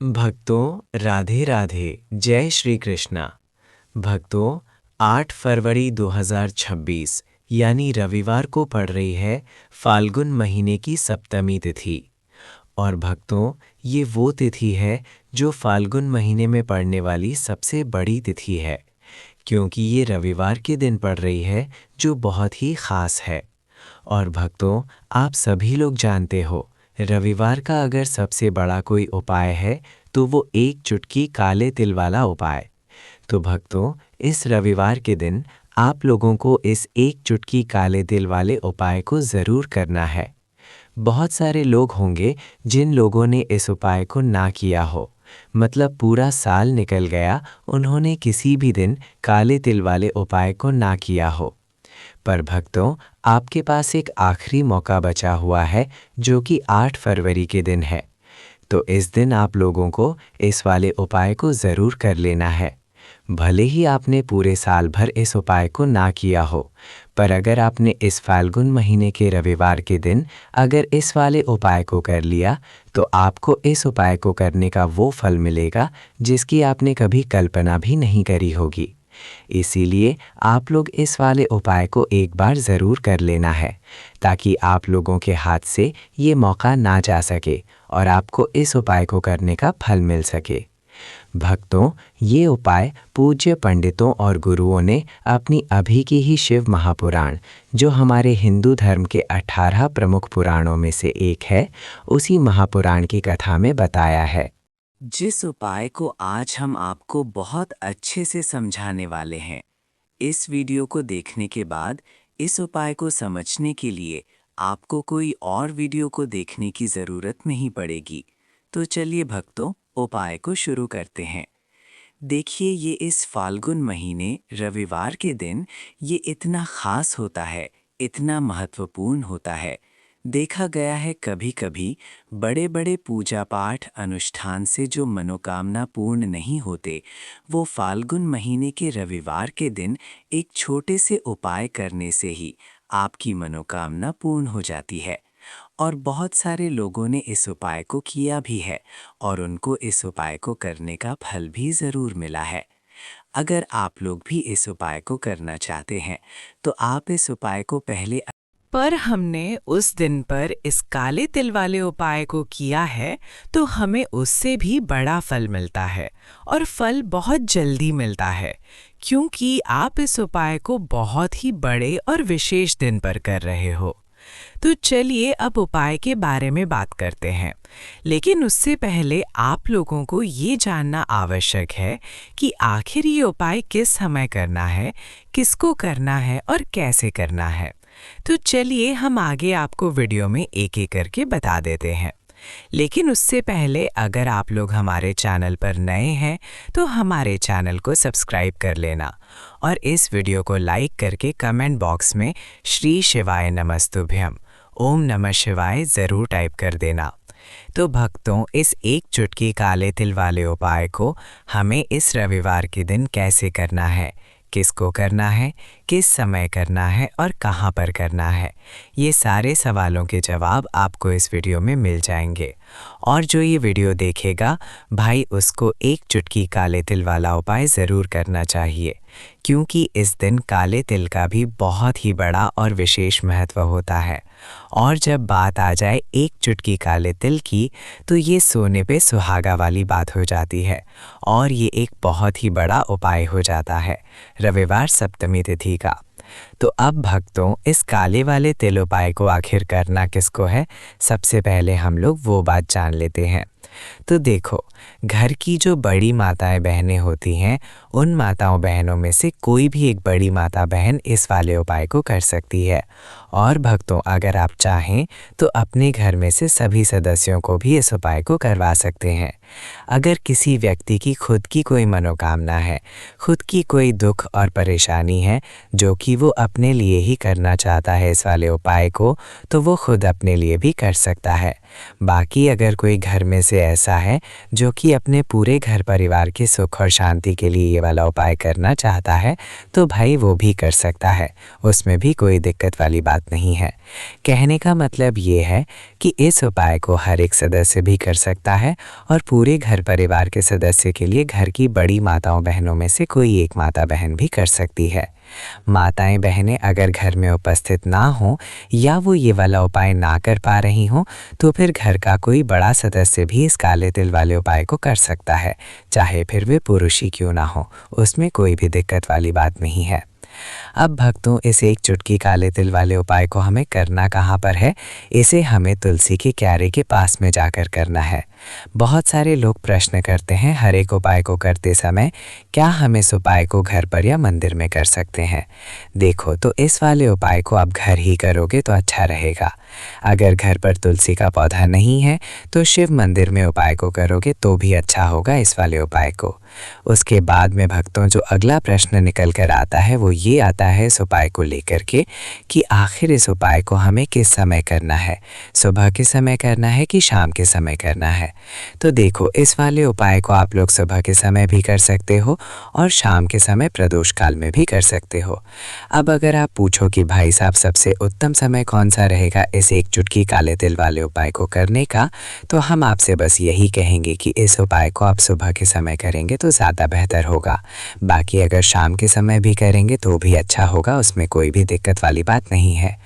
भक्तों राधे राधे, जय श्री कृष्णा। भक्तों 8 फरवरी 2026 यानी रविवार को पड़ रही है फाल्गुन महीने की सप्तमी तिथि। और भक्तों ये वो तिथि है जो फाल्गुन महीने में पड़ने वाली सबसे बड़ी तिथि है, क्योंकि ये रविवार के दिन पड़ रही है जो बहुत ही ख़ास है। और भक्तों आप सभी लोग जानते हो, रविवार का अगर सबसे बड़ा कोई उपाय है तो वो एक चुटकी काले तिल वाला उपाय। तो भक्तों इस रविवार के दिन आप लोगों को इस एक चुटकी काले तिल वाले उपाय को ज़रूर करना है। बहुत सारे लोग होंगे जिन लोगों ने इस उपाय को ना किया हो, मतलब पूरा साल निकल गया उन्होंने किसी भी दिन काले तिल वाले उपाय को ना किया हो। पर भक्तों आपके पास एक आखिरी मौका बचा हुआ है जो कि 8 फरवरी के दिन है। तो इस दिन आप लोगों को इस वाले उपाय को ज़रूर कर लेना है। भले ही आपने पूरे साल भर इस उपाय को ना किया हो, पर अगर आपने इस फाल्गुन महीने के रविवार के दिन अगर इस वाले उपाय को कर लिया तो आपको इस उपाय को करने का वो फल मिलेगा जिसकी आपने कभी कल्पना भी नहीं करी होगी। इसीलिए आप लोग इस वाले उपाय को एक बार ज़रूर कर लेना है, ताकि आप लोगों के हाथ से ये मौका ना जा सके और आपको इस उपाय को करने का फल मिल सके। भक्तों ये उपाय पूज्य पंडितों और गुरुओं ने अपनी अभी की ही शिव महापुराण, जो हमारे हिंदू धर्म के 18 प्रमुख पुराणों में से एक है, उसी महापुराण की कथा में बताया है। जिस उपाय को आज हम आपको बहुत अच्छे से समझाने वाले हैं। इस वीडियो को देखने के बाद इस उपाय को समझने के लिए आपको कोई और वीडियो को देखने की ज़रूरत नहीं पड़ेगी। तो चलिए भक्तों उपाय को शुरू करते हैं। देखिए ये इस फाल्गुन महीने रविवार के दिन ये इतना ख़ास होता है, इतना महत्वपूर्ण होता है। देखा गया है कभी कभी बड़े बड़े पूजा पाठ अनुष्ठान से जो मनोकामना पूर्ण नहीं होते, वो फाल्गुन महीने के रविवार के दिन एक छोटे से उपाय करने से ही आपकी मनोकामना पूर्ण हो जाती है। और बहुत सारे लोगों ने इस उपाय को किया भी है और उनको इस उपाय को करने का फल भी ज़रूर मिला है। अगर आप लोग भी इस उपाय को करना चाहते हैं तो आप इस उपाय को पहले पर हमने उस दिन पर इस काले तिल वाले उपाय को किया है तो हमें उससे भी बड़ा फल मिलता है और फल बहुत जल्दी मिलता है, क्योंकि आप इस उपाय को बहुत ही बड़े और विशेष दिन पर कर रहे हो। तो चलिए अब उपाय के बारे में बात करते हैं, लेकिन उससे पहले आप लोगों को ये जानना आवश्यक है कि आखिर ये उपाय किस समय करना है, किसको करना है और कैसे करना है। तो चलिए हम आगे आपको वीडियो में एक एक करके बता देते हैं। लेकिन उससे पहले अगर आप लोग हमारे चैनल पर नए हैं तो हमारे चैनल को सब्सक्राइब कर लेना और इस वीडियो को लाइक करके कमेंट बॉक्स में श्री शिवाय नमस्तुभ्यम ओम नमः शिवाय ज़रूर टाइप कर देना। तो भक्तों इस एक चुटकी काले तिल वाले उपाय को हमें इस रविवार के दिन कैसे करना है, किसको करना है, किस समय करना है और कहाँ पर करना है, ये सारे सवालों के जवाब आपको इस वीडियो में मिल जाएंगे। और जो ये वीडियो देखेगा भाई उसको एक चुटकी काले तिल वाला उपाय ज़रूर करना चाहिए, क्योंकि इस दिन काले तिल का भी बहुत ही बड़ा और विशेष महत्व होता है। और जब बात आ जाए एक चुटकी काले तिल की तो ये सोने पे सुहागा वाली बात हो जाती है और ये एक बहुत ही बड़ा उपाय हो जाता है रविवार सप्तमी तिथि का। तो अब भक्तों इस काले वाले तिल उपाय को आखिर करना किसको है, सबसे पहले हम लोग वो बात जान लेते हैं। तो देखो घर की जो बड़ी माताएं बहनें होती हैं, उन माताओं बहनों में से कोई भी एक बड़ी माता बहन इस वाले उपाय को कर सकती है। और भक्तों अगर आप चाहें तो अपने घर में से सभी सदस्यों को भी इस उपाय को करवा सकते हैं। अगर किसी व्यक्ति की खुद की कोई मनोकामना है, खुद की कोई दुख और परेशानी है जो कि वो अपने लिए ही करना चाहता है इस वाले उपाय को, तो वो खुद अपने लिए भी कर सकता है। बाकी अगर कोई घर में से ऐसा है जो कि अपने पूरे घर परिवार के सुख और शांति के लिए ये वाला उपाय करना चाहता है, तो भाई वो भी कर सकता है, उसमें भी कोई दिक्कत वाली बात बात नहीं है। कहने का मतलब ये है कि इस उपाय को हर एक सदस्य भी कर सकता है और पूरे घर परिवार के सदस्य के लिए घर की बड़ी माताओं बहनों में से कोई एक माता बहन भी कर सकती है। माताएं बहनें अगर घर में उपस्थित ना हों या वो ये वाला उपाय ना कर पा रही हों तो फिर घर का कोई बड़ा सदस्य भी इस काले तिल वाले उपाय को कर सकता है, चाहे फिर वे पुरुष ही क्यों ना हो, उसमें कोई भी दिक्कत वाली बात नहीं है। अब भक्तों, इस एक चुटकी काले तिल वाले उपाय को हमें करना कहाँ पर है? इसे हमें तुलसी के क्यारे के पास में जाकर करना है। बहुत सारे लोग प्रश्न करते हैं हर एक उपाय को करते समय क्या हम इस उपाय को घर पर या मंदिर में कर सकते हैं? देखो, तो इस वाले उपाय को आप घर ही करोगे तो अच्छा रहेगा। अगर घर पर तुलसी का पौधा नहीं है तो शिव मंदिर में उपाय को करोगे तो भी अच्छा होगा इस वाले उपाय को। उसके बाद में भक्तों, जो अगला प्रश्न निकल कर आता है वो ये आता है इस उपाय को लेकर के कि आखिर इस उपाय को हमें किस समय करना है, सुबह के समय करना है कि शाम के समय करना है? तो देखो, इस वाले उपाय को आप लोग सुबह के समय भी कर सकते हो और शाम के समय प्रदोष काल में भी कर सकते हो। अब अगर आप पूछो कि भाई साहब सबसे उत्तम समय कौन सा रहेगा इस एक चुटकी काले तिल वाले उपाय को करने का, तो हम आपसे बस यही कहेंगे कि इस उपाय को आप सुबह के समय करेंगे तो ज़्यादा बेहतर होगा। बाकी अगर शाम के समय भी करेंगे तो भी अच्छा होगा, उसमें कोई भी दिक्कत वाली बात नहीं है।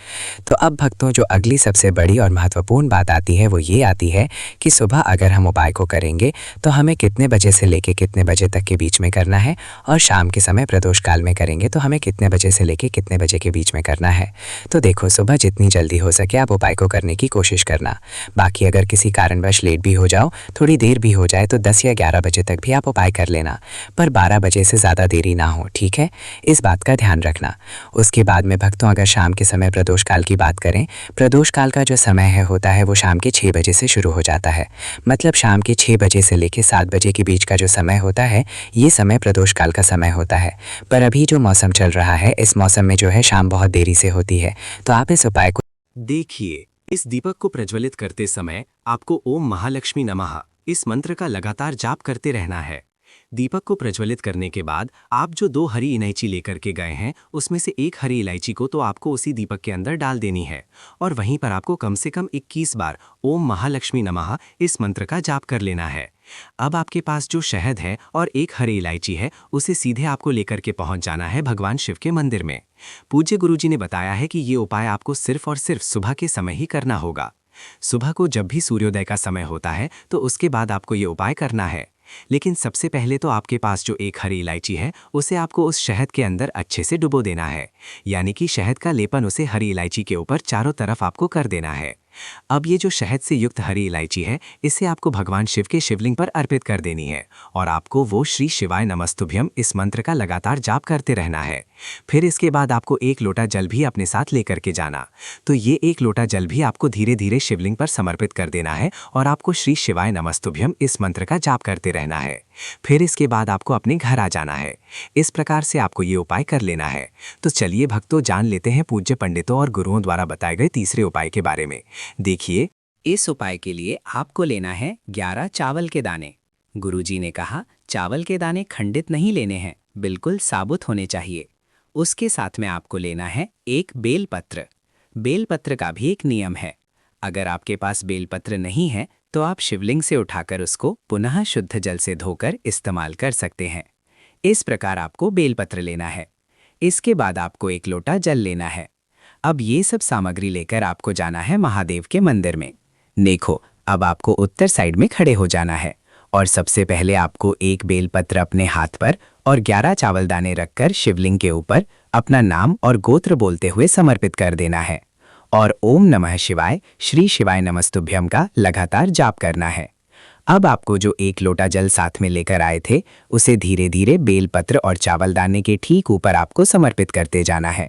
तो अब भक्तों, जो अगली सबसे बड़ी और महत्वपूर्ण बात आती है वो ये आती है कि सुबह अगर हम उपाय को करेंगे तो हमें कितने बजे से लेके कितने बजे तक के बीच में करना है, और शाम के समय प्रदोष काल में करेंगे तो हमें कितने बजे से लेके कितने बजे के बीच में करना है। तो देखो, सुबह जितनी जल्दी हो सके आप उपाय को करने की कोशिश करना। बाकी अगर किसी कारणवश लेट भी हो जाओ, थोड़ी देर भी हो जाए, तो 10 या 11 बजे तक भी आप उपाय कर लेना, पर 12 बजे से ज़्यादा देरी ना हो, ठीक है? इस बात का ध्यान रखना। उसके बाद में भक्तों, अगर शाम के समय प्रदोष काल की बात करें, प्रदोष काल का जो समय है होता है वो शाम के 6 बजे से शुरू हो जाता है। मतलब शाम के 6 बजे से लेके 7 बजे के बीच का जो समय होता है ये समय प्रदोष काल का समय होता है। पर अभी जो मौसम चल रहा है, इस मौसम में जो है शाम बहुत देरी से होती है, तो आप इस उपाय को देखिए, इस दीपक को प्रज्वलित करते समय आपको ओम महालक्ष्मी नमः इस मंत्र का लगातार जाप करते रहना है। दीपक को प्रज्वलित करने के बाद आप जो 2 हरी इलायची लेकर के गए हैं उसमें से एक हरी इलायची को तो आपको उसी दीपक के अंदर डाल देनी है और वहीं पर आपको कम से कम 21 बार ओम महालक्ष्मी नमः इस मंत्र का जाप कर लेना है। अब आपके पास जो शहद है और एक हरी इलायची है उसे सीधे आपको लेकर के पहुंच जाना है भगवान शिव के मंदिर में। पूज्य गुरुजी ने बताया है कि ये उपाय आपको सिर्फ और सिर्फ सुबह के समय ही करना होगा। सुबह को जब भी सूर्योदय का समय होता है तो उसके बाद आपको ये उपाय करना है। लेकिन सबसे पहले तो आपके पास जो एक हरी इलायची है उसे आपको उस शहद के अंदर अच्छे से डुबो देना है, यानी कि शहद का लेपन उसे हरी इलायची के ऊपर चारों तरफ आपको कर देना है। अब ये जो शहद से युक्त हरी इलायची है इसे आपको भगवान शिव के शिवलिंग पर अर्पित कर देनी है और आपको वो श्री शिवाय नमस्तुभ्यम इस मंत्र का लगातार जाप करते रहना है। फिर इसके बाद आपको 1 लोटा जल भी अपने साथ लेकर के जाना। तो ये 1 लोटा जल भी आपको धीरे धीरे शिवलिंग पर समर्पित कर देना है और आपको श्री शिवाय नमस्तुभ्यम इस मंत्र का जाप करते रहना है। फिर इसके बाद आपको अपने घर आ जाना है। इस प्रकार से आपको ये उपाय कर लेना है। तो चलिए भक्तों, जान लेते हैं पूज्य पंडितों और गुरुओं द्वारा बताए गए तीसरे उपाय के बारे में। देखिए, इस उपाय के लिए आपको लेना है 11 चावल के दाने। गुरुजी ने कहा चावल के दाने खंडित नहीं लेने हैं, बिल्कुल साबुत होने चाहिए। उसके साथ में आपको लेना है 1 बेलपत्र। बेलपत्र का भी एक नियम है, अगर आपके पास बेलपत्र नहीं है तो आप शिवलिंग से उठाकर उसको पुनः शुद्ध जल से धोकर इस्तेमाल कर सकते हैं। इस प्रकार आपको बेलपत्र लेना है। इसके बाद आपको 1 लोटा जल लेना है। अब ये सब सामग्री लेकर आपको जाना है महादेव के मंदिर में। देखो, अब आपको उत्तर साइड में खड़े हो जाना है और सबसे पहले आपको 1 बेलपत्र अपने हाथ पर और 11 चावल दाने रखकर शिवलिंग के ऊपर अपना नाम और गोत्र बोलते हुए समर्पित कर देना है और ओम नमः शिवाय श्री शिवाय नमस्तुभ्यम का लगातार जाप करना है। अब आपको जो 1 लोटा जल साथ में लेकर आए थे उसे धीरे धीरे बेलपत्र और चावल दाने के ठीक ऊपर आपको समर्पित करते जाना है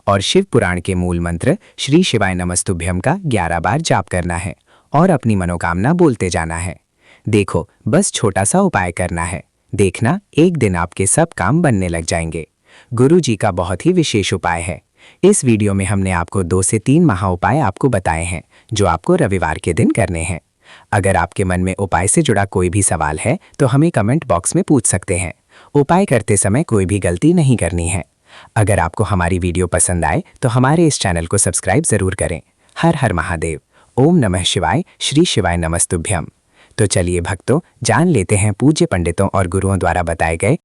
और शिव पुराण के मूल मंत्र श्री शिवाय नमस्तुभ्यम का 11 बार जाप करना है और अपनी मनोकामना बोलते जाना है। देखो, बस छोटा सा उपाय करना है, देखना एक दिन आपके सब काम बनने लग जाएंगे। गुरु जी का बहुत ही विशेष उपाय है। इस वीडियो में हमने आपको 2 से 3 महा उपाय आपको बताए हैं जो आपको रविवार के दिन करने हैं। अगर आपके मन में उपाय से जुड़ा कोई भी सवाल है तो हमें कमेंट बॉक्स में पूछ सकते हैं। उपाय करते समय कोई भी गलती नहीं करनी है। अगर आपको हमारी वीडियो पसंद आए तो हमारे इस चैनल को सब्सक्राइब ज़रूर करें। हर हर महादेव। ओम नमः शिवाय। श्री शिवाय नमस्तुभ्यम। तो चलिए भक्तों, जान लेते हैं पूज्य पंडितों और गुरुओं द्वारा बताए गए